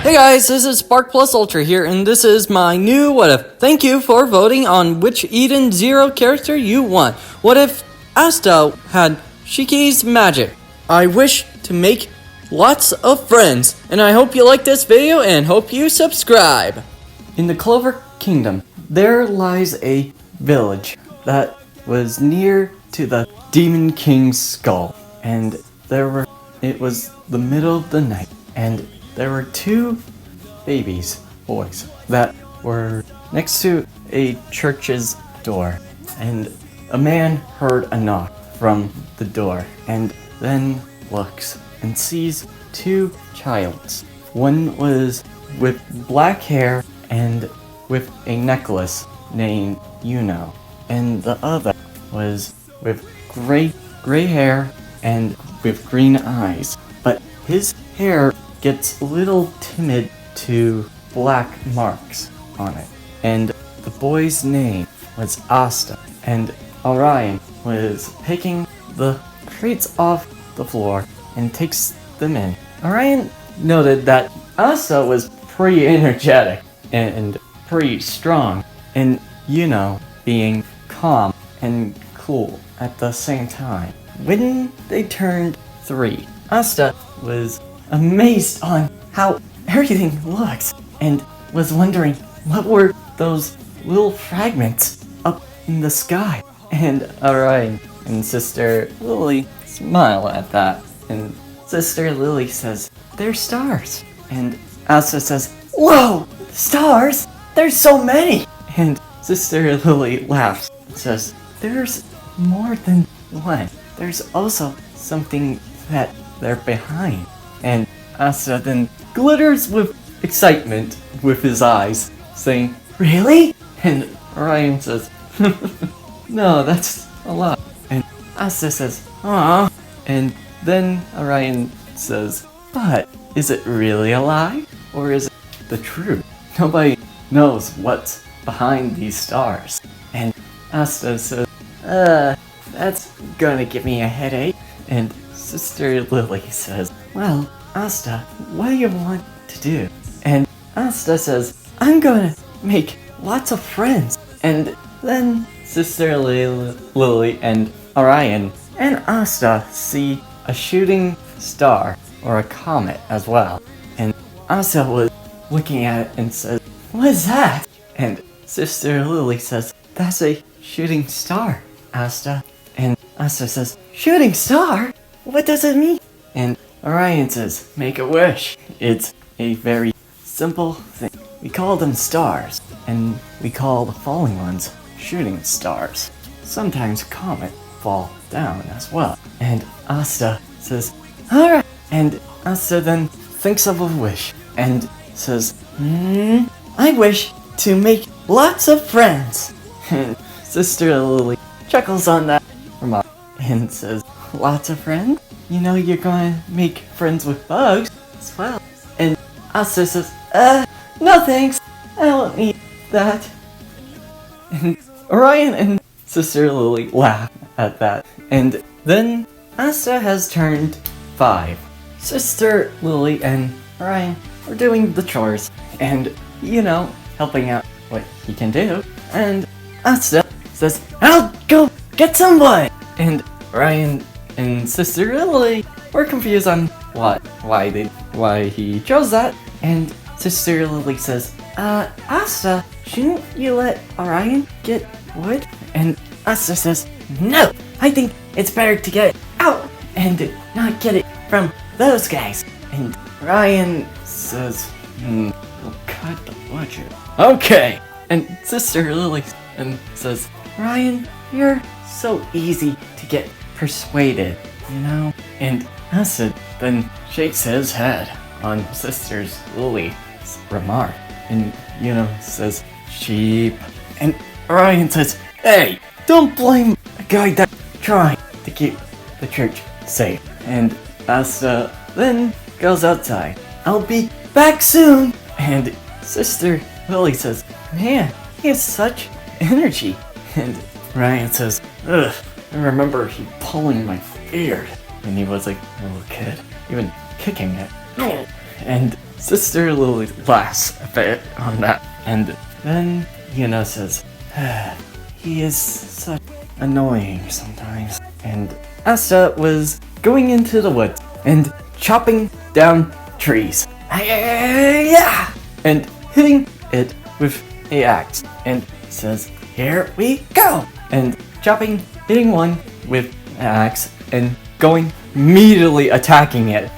Hey guys, this is Spark Plus Ultra here, and this is my new What If. Thank you for voting on which Eden Zero character you want. What if Asta had Shiki's magic? I wish to make lots of friends, and I hope you like this video and hope you subscribe. In the Clover Kingdom, there lies a village that was near to the Demon King's skull, and it was the middle of the night, and there were two boys, that were next to a church's door, and a man heard a knock from the door, and then looks and sees two childs. One was with black hair and with a necklace named Yuno, and the other was with gray hair and with green eyes, but his hair gets a little timid to black marks on it. And the boy's name was Asta, and Orion was picking the crates off the floor and takes them in. Orion noted that Asta was pretty energetic and pretty strong, and being calm and cool at the same time. When they turned 3, Asta was amazed on how everything looks and was wondering what were those little fragments up in the sky. And Orion and Sister Lily smile at that, and Sister Lily says, "They're stars." And Asta says, "Whoa, stars? There's so many!" And Sister Lily laughs and says, "There's more than one. There's also something that they're behind." And Asta then glitters with excitement with his eyes, saying, "Really?" And Orion says, "No, that's a lot." And Asta says, "Aw." And then Orion says, "But is it really alive? Or is it the truth? Nobody knows what's behind these stars." And Asta says, that's gonna give me a headache." And Sister Lily says, "Well, Asta, what do you want to do?" And Asta says, "I'm gonna make lots of friends." And then Sister Lily and Orion and Asta see a shooting star, or a comet as well. And Asta was looking at it and says, "What is that?" And Sister Lily says, "That's a shooting star, Asta." And Asta says, "Shooting star? What does it mean?" And Orion says, "Make a wish. It's a very simple thing. We call them stars, and we call the falling ones shooting stars. Sometimes comets fall down as well." And Asta says, "Alright." And Asta then thinks of a wish and says, "I wish to make lots of friends." And Sister Lily chuckles on that remark and says, "Lots of friends? You know you're gonna make friends with bugs as well." And Asta says, "No thanks, I don't need that." And Orion and Sister Lily laugh at that. And then Asta has turned 5. Sister Lily and Orion are doing the chores and, helping out what he can do. And Asta says, "I'll go get someone!" And Orion and Sister Lily were confused on why he chose that. And Sister Lily says, Asta, shouldn't you let Orion get wood?" And Asta says, "No, I think it's better to get it out and not get it from those guys." And Orion says, "We'll cut the budget." "Okay." And Sister Lily says, "Orion, you're so easy to get persuaded, And Asta then shakes his head on Sister Lily's remark, and says, "Sheep." And Orion says, "Hey, don't blame a guy that's trying to keep the church safe." And Asta then goes outside. "I'll be back soon." And Sister Lily says, "Man, he has such energy." And Ryan says, "Ugh, I remember he pulling my beard when he was a little kid, even kicking it." And Sister Lily laughs a bit on that. And then Yuno says, he is such annoying sometimes. And Asta was going into the woods and chopping down trees. And hitting it with a axe. And says, here we go! And hitting one with an axe and going immediately attacking it.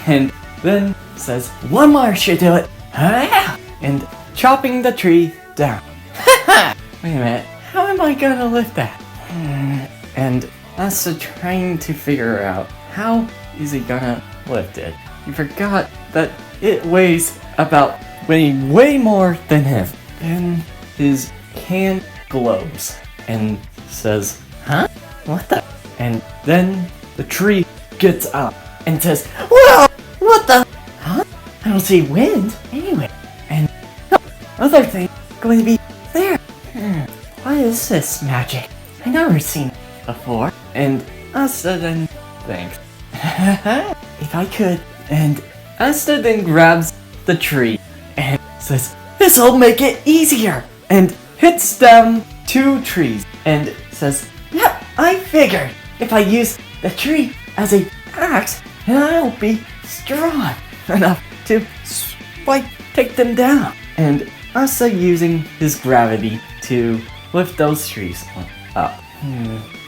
And then says, one more should do it. And chopping the tree down. Wait a minute, how am I gonna lift that? And Asta trying to figure out how is he gonna lift it. He forgot that it weighs way more than him. Then his hand glows and says, huh? What the? And then the tree gets up and says, whoa! What the? Huh? I don't see wind anyway. And no other thing going to be there. What is this magic? I never seen it before. And Asta then thinks, if I could. And Asta then grabs the tree and says, this'll make it easier. And hits down 2 trees and says, yeah, I figured if I use the tree as a axe, I'll be strong enough to take them down. And Asta using his gravity to lift those trees up.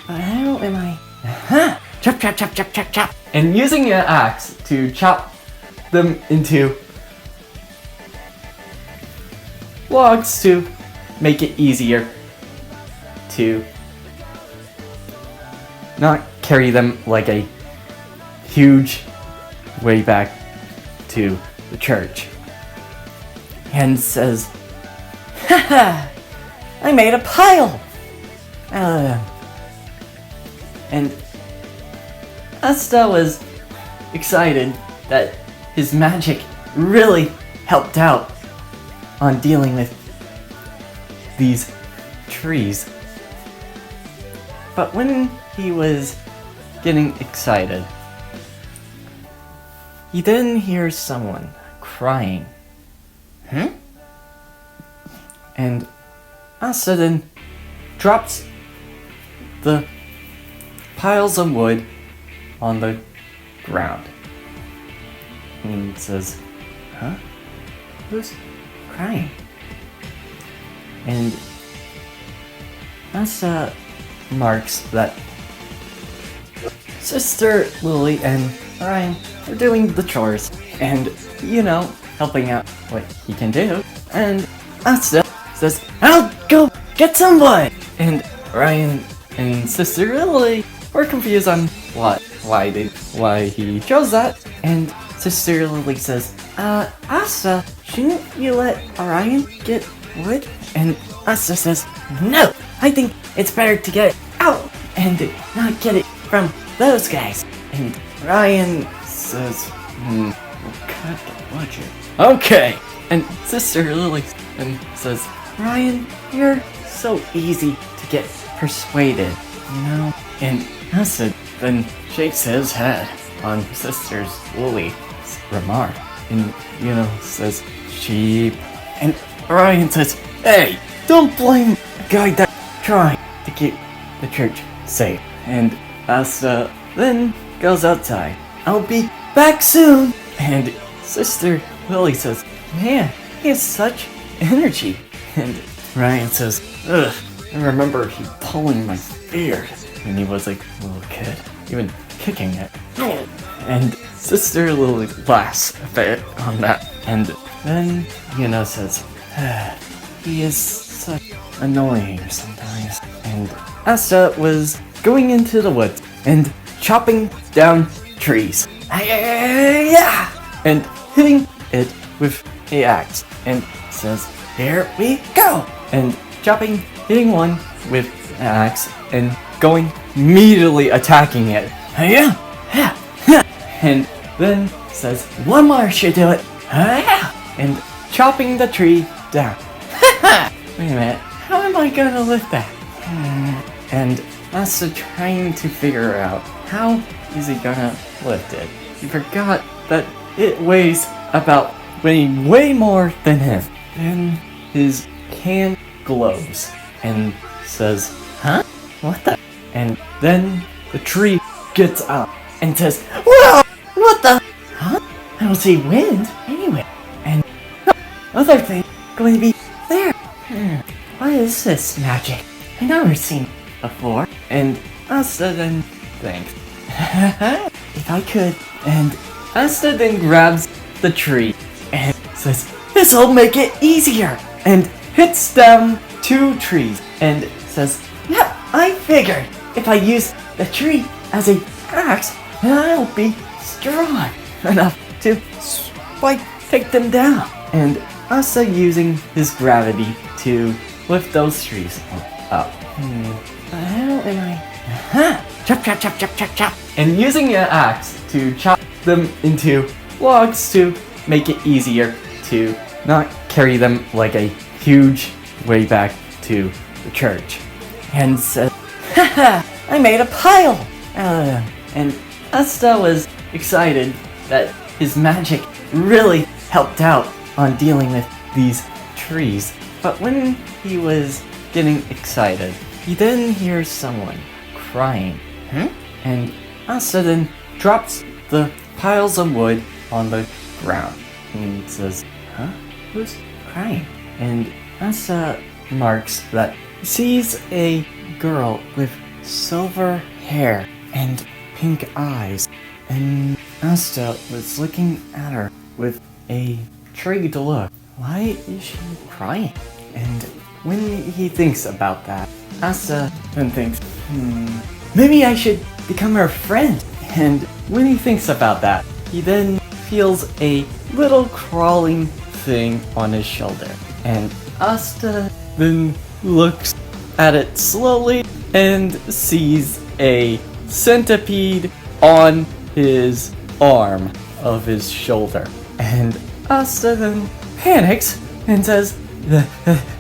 But how am I? Chop, chop, chop, chop, chop, chop. And using an axe to chop them into logs to make it easier to not carry them like a huge way back to the church. And says, haha, I made a pile out of them. And Asta was excited that his magic really helped out on dealing with these trees. But when he was getting excited, he then hears someone crying. And Asta then drops the piles of wood on the ground and says, huh? Who's crying? And Asta marks that Sister Lily and Ryan are doing the chores and, helping out what he can do. And Asta says, I'll go get some wood! And Ryan and Sister Lily were confused on why he chose that. And Sister Lily says, Asta, shouldn't you let Ryan get wood? And Asta says, no, I think it's better to get it out and not get it from those guys. And Ryan says, we'll cut the budget. Okay. And Sister Lily says, Ryan, you're so easy to get persuaded, And Asta then shakes his head on Sister Lily's remark. And, says, sheep. And Ryan says, hey, don't blame the guy that's trying to keep the church safe. And Asta then goes outside. I'll be back soon. And Sister Lily says, man, he has such energy. And Ryan says, ugh, I remember he pulling my beard when he was like a little kid, even kicking it. And Sister Lily laughs a bit on that. And then says, he is such annoying sometimes. And Asta was going into the woods and chopping down trees. And hitting it with a axe. And says, here we go! And hitting one with an axe and going immediately attacking it. And then says, one more should do it. And chopping the tree down. Wait a minute, how am I gonna lift that? And Asta trying to figure out how is he gonna lift it. He forgot that it weighs about way more than him. Then his hand glows and says, huh? What the? And then the tree gets up and says, whoa! What the? Huh? I don't see wind anyway. And other thing going to be there. What is this magic? I've never seen it before. And Asta then thinks, if I could. And Asta then grabs the tree and says, this'll make it easier. And hits down 2 trees and says, yeah, I figured if I use the tree as a axe, then I'll be strong enough to take them down. And Asta using his gravity to lift those trees up. How am I? Chop, chop, chop, chop, chop, chop. And using an axe to chop them into logs to make it easier to not carry them like a huge way back to the church. And said, haha, I made a pile out of them. And Asta was excited that his magic really helped out on dealing with these trees. But when he was getting excited, he then hears someone crying. And Asta then drops the piles of wood on the ground and says, huh? Who's crying? And Asta marks that he sees a girl with silver hair and pink eyes. And Asta was looking at her with a intrigued look. Why is she crying? And when he thinks about that, Asta then thinks, maybe I should become her friend. And when he thinks about that, he then feels a little crawling thing on his shoulder. And Asta then looks at it slowly and sees a centipede on his arm of his shoulder. And Asta then panics and says,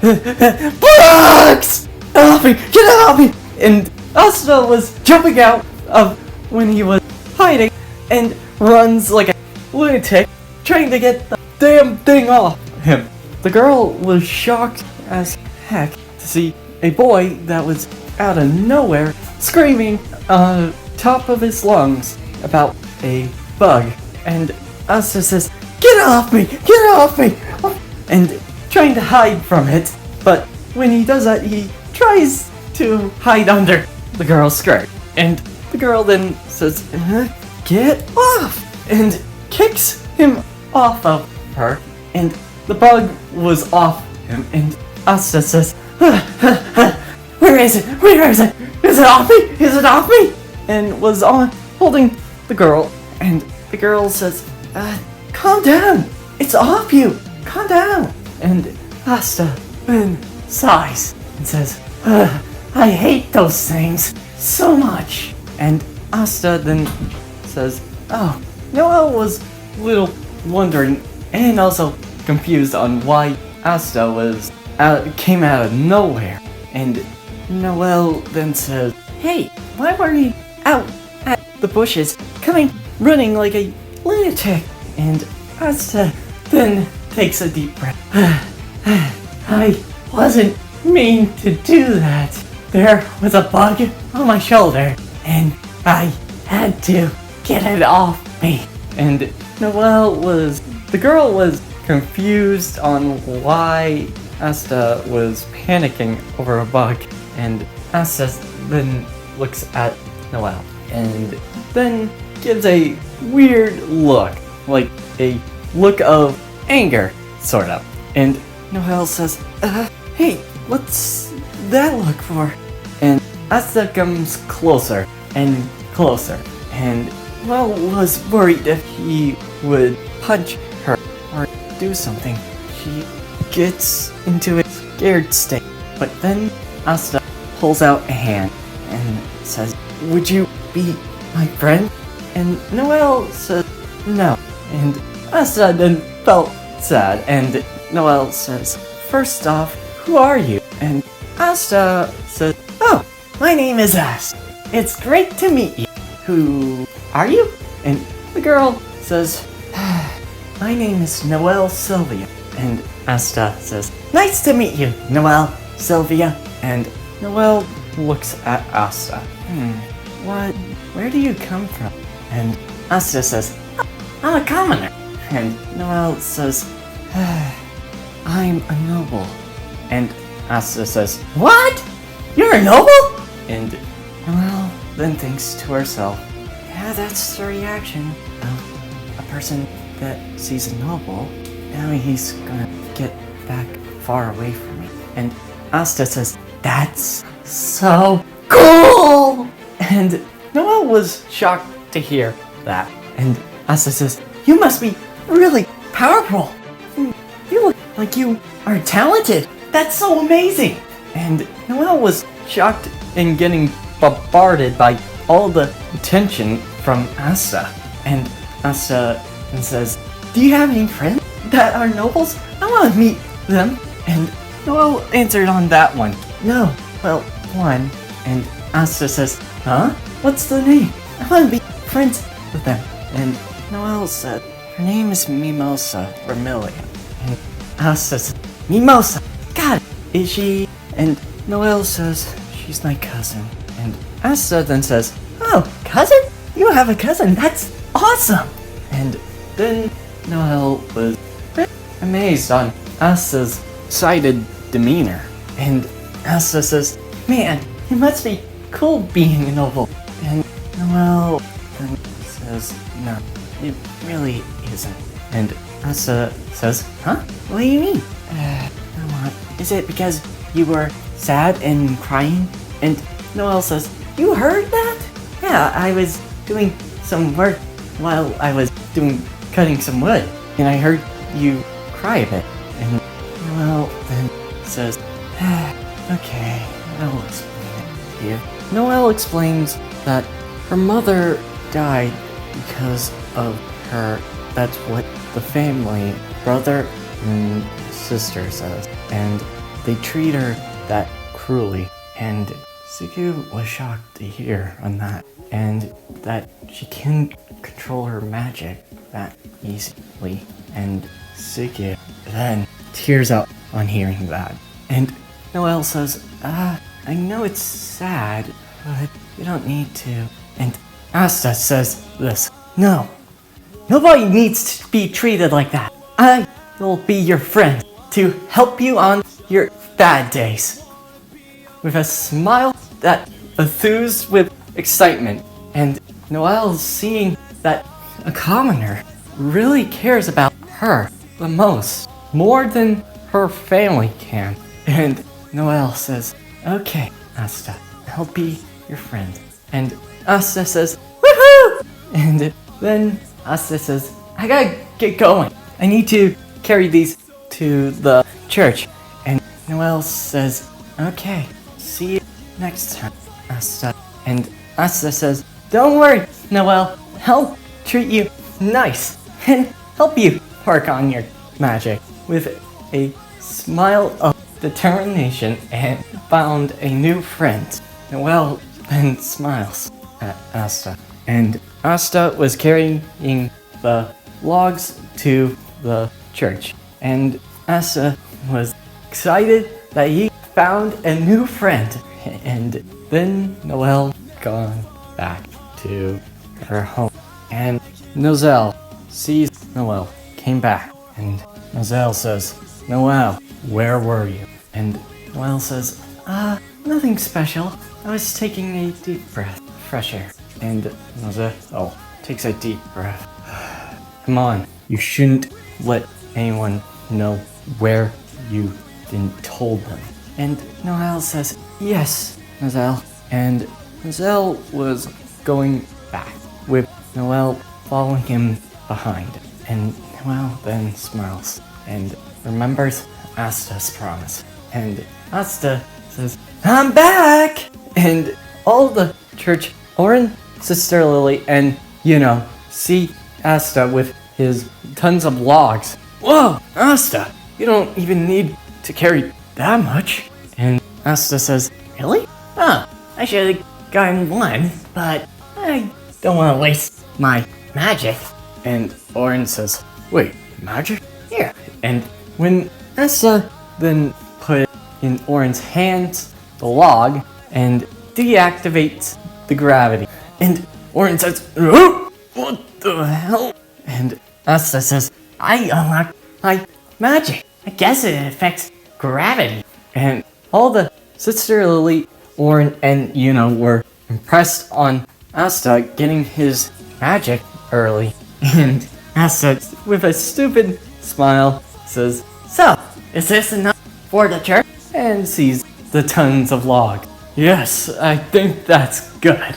Bugs! Get off me! Get off me! And Asta was jumping out of when he was hiding and runs like a lunatic trying to get the damn thing off him. The girl was shocked as heck to see a boy that was out of nowhere screaming on top of his lungs about a bug. And Asta says, get off me! Get off me! And trying to hide from it. But when he does that, he tries to hide under the girl's skirt. And the girl then says, get off! And kicks him off of her. And the bug was off him. And Asta says, where is it? Where is it? Is it off me? Is it off me? And was on holding the girl. And the girl says, calm down. It's off you. Calm down. And Asta then sighs and says, I hate those things so much. And Asta then says, oh, Noelle was a little wondering and also confused on why Asta came out of nowhere. And Noelle then says, hey, why were you out at the bushes running like a lunatic? And Asta then takes a deep breath. I wasn't mean to do that. There was a bug on my shoulder and I had to get it off me. And the girl was confused on why Asta was panicking over a bug. And Asta then looks at Noelle and then gives a weird look, like a look of anger, sort of. And Noelle says, hey, what's that look for? And Asta comes closer and closer, and Noelle was worried if he would punch her or do something. She gets into a scared state, but then Asta pulls out a hand and says, would you be my friend? And Noelle says, no. And Asta then felt sad, and Noelle says, first off, who are you? And Asta says, oh, my name is Asta. It's great to meet you. Who are you? And the girl says, my name is Noelle Sylvia. And Asta says, nice to meet you, Noelle Sylvia. And Noelle looks at Asta. Where do you come from? And Asta says, I'm a commoner. And Noelle says, I'm a noble. And Asta says, what? You're a noble? And Noelle then thinks to herself, yeah, that's the reaction of a person that sees a noble. Now he's gonna get back far away from me. And Asta says, that's so cool! And Noelle was shocked to hear that. And Asta says, you must be really powerful. You look like you are talented. That's so amazing. And Noelle was shocked in getting bombarded by all the attention from Asta. And Asta says, do you have any friends that are nobles? I want to meet them. And Noelle answered on that one. No, well, one. And Asta says, huh? What's the name? I want to be friends with them. And Noelle said, her name is Mimosa Vermilia. And Asta says, Mimosa, God, is she? And Noelle says, she's my cousin. And Asta then says, oh, cousin? You have a cousin, that's awesome! And then Noelle was amazed on Asta's excited demeanor. And Asta says, man, it must be cool being a noble. And Noelle then says, no, it really isn't. And Asta says, huh? What do you mean? Come on, is it because you were sad and crying? And Noelle says, you heard that? Yeah, I was doing some work while I was cutting some wood, and I heard you cry a bit. And Noelle then says, okay, I'll explain it to you. Noelle explains that her mother died because of her. That's what the family, brother and sister says. And they treat her that cruelly. And Suku was shocked to hear on that. And that she can control her magic that easily. And Suku then tears up on hearing that. And Noelle says, I know it's sad, but you don't need to. And Asta says this, no, nobody needs to be treated like that. I will be your friend to help you on your bad days. With a smile that enthused with excitement. And Noelle's seeing that a commoner really cares about her the most, more than her family can. And Noelle says, okay, Asta, I'll be your friend. And Asta says, woohoo! And then Asta says, I gotta get going. I need to carry these to the church. And Noelle says, okay, see you next time, Asta. And Asta says, don't worry, Noelle, I'll treat you nice and help you work on your magic. With a smile of determination and found a new friend. Noelle then smiles at Asta. And Asta was carrying the logs to the church. And Asta was excited that he found a new friend. And then Noelle gone back to her home. And Noelle sees Noelle came back. And Noelle says, Noelle, where were you? And Noelle says, nothing special. I was taking a deep breath, fresh air. And Noelle takes a deep breath. Come on, you shouldn't let anyone know where you've been told them. And Noelle says, yes, Noelle. And Noelle was going back, with Noelle following him behind. And Noelle then smiles and remembers Asta's promise. And Asta says, I'm back! And all the church, Oren, Sister Lily, and Yuno see Asta with his tons of logs. Whoa, Asta, you don't even need to carry that much. And Asta says, really? I should have gotten one, but I don't want to waste my magic. And Oren says, wait, magic? Here. And when Asta then put in Oren's hands the log and deactivates the gravity. And Oren says, "Oh, what the hell?" And Asta says, "I unlocked my magic. I guess it affects gravity." And all the Sister Lily, Oren, and Yuno were impressed on Asta getting his magic early. And Asta, with a stupid smile, says, "So, is this enough for the church?" And sees the tons of logs. "Yes, I think that's good."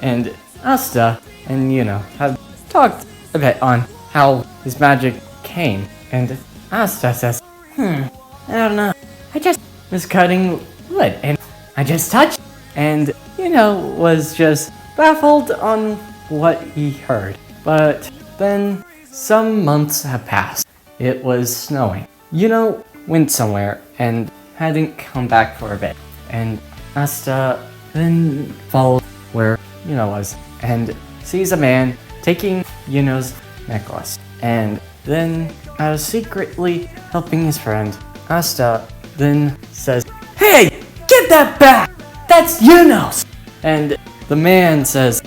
And Asta and Yuno have talked a bit on how his magic came. And Asta says, I don't know. I just was cutting wood and I just touched it." And Yuno was just baffled on what he heard. But then some months have passed. It was snowing. Yuno went somewhere and hadn't come back for a bit. And Asta then followed where Yuno was and sees a man taking Yuno's necklace. And then, as secretly helping his friend, Asta then says, "Hey, get that back! That's Yuno's!" And the man says,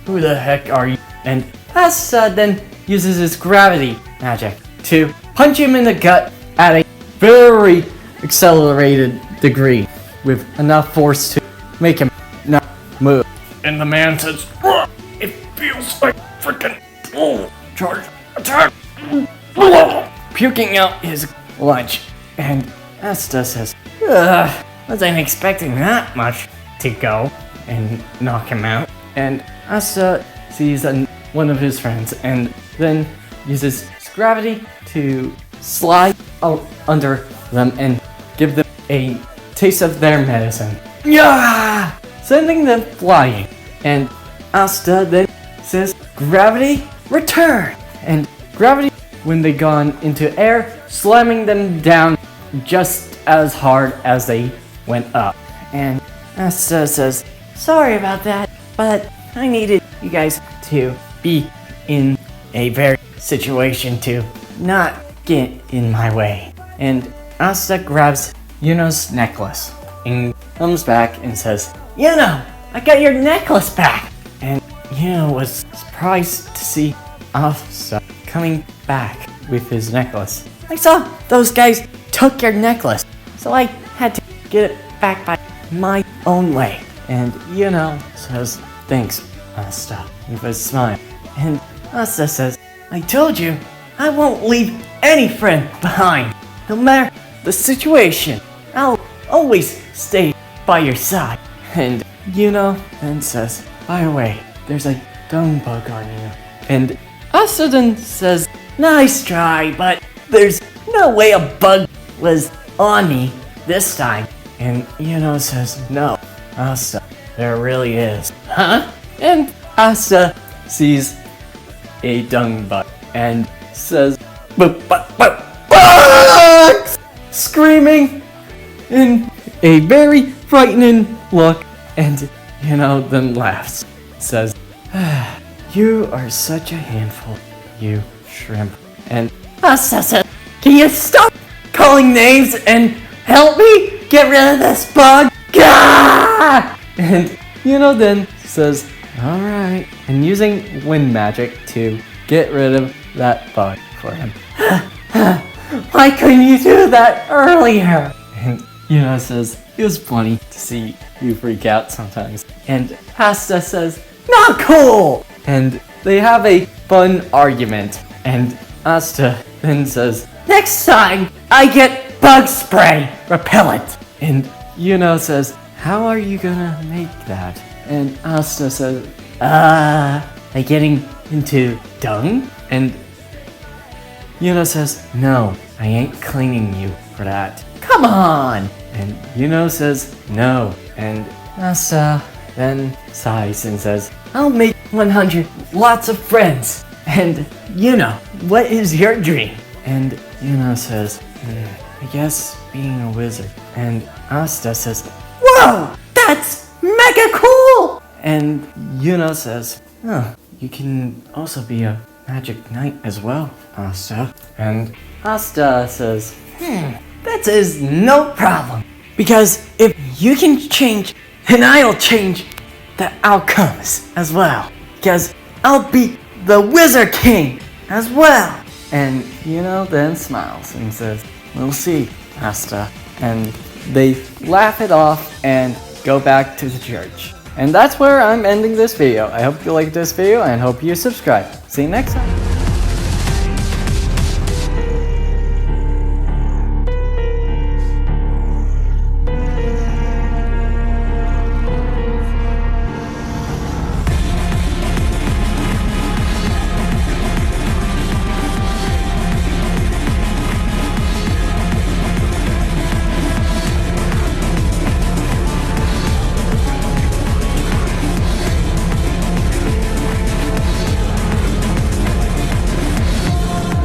"Who the heck are you?" And Asta then uses his gravity magic to punch him in the gut at a very accelerated degree with enough force to make him not move. And the man says, "It feels like freaking charge attack," puking out his lunch. And Asta says, "Wasn't expecting that much to go," and knock him out. And Asta sees one of his friends and then uses his gravity to slide out under them and give them a taste of their medicine. Yeah! Sending them flying. And Asta then says, "Gravity, return!" And gravity, when they gone into air, slamming them down just as hard as they went up. And Asta says, "Sorry about that, but I needed you guys to be in a very situation to not get in my way." And Asta grabs Yuno's necklace and comes back and says, "Yuno, I got your necklace back!" And Yuno was surprised to see Asta coming back with his necklace. "I saw those guys took your necklace, so I had to get it back by my own way." And Yuno says, "Thanks, Asta," with a smile. And Asta says, "I told you, I won't leave any friend behind. No matter the situation, I'll always stay by your side." And Yuno then says, "By the way, there's a dung bug on you." And Asta then says, "Nice try, but there's no way a bug was on me this time." And Yuno says, "No, Asta, there really is." "Huh?" And Asta sees a dung bug and says, "But, bugs!" Screaming in a very frightening look. And Yuno then laughs, says, "You are such a handful, you shrimp." And Asta says, "Can you stop calling names and help me get rid of this bug?" Gah! And Yuno then says, "Alright," and using wind magic to get rid of that bug for him. "Why couldn't you do that earlier?" And Yuno says, "It was funny to see you freak out sometimes." And Asta says, "Not cool!" And they have a fun argument. And Asta then says, "Next time I get bug spray repellent." And Yuno says, "How are you gonna make that?" And Asta says, like getting into dung?" And Yuno says, "No, I ain't cleaning you for that. Come on!" And Yuno says, "No." And Asta then sighs and says, "I'll make 100 lots of friends." And Yuno, what is your dream? And Yuno says, "I guess being a wizard." And Asta says, "Whoa, that's mega cool!" And Yuno says, "Oh, you can also be a magic night as well, Asta. And Asta says, that is no problem. Because if you can change, then I'll change the outcomes as well. Because I'll be the Wizard King as well. And Yuno then smiles and says, we'll see, Asta. And they laugh it off and go back to the church. And that's where I'm ending this video. I hope you liked this video and hope you subscribe. See you next time.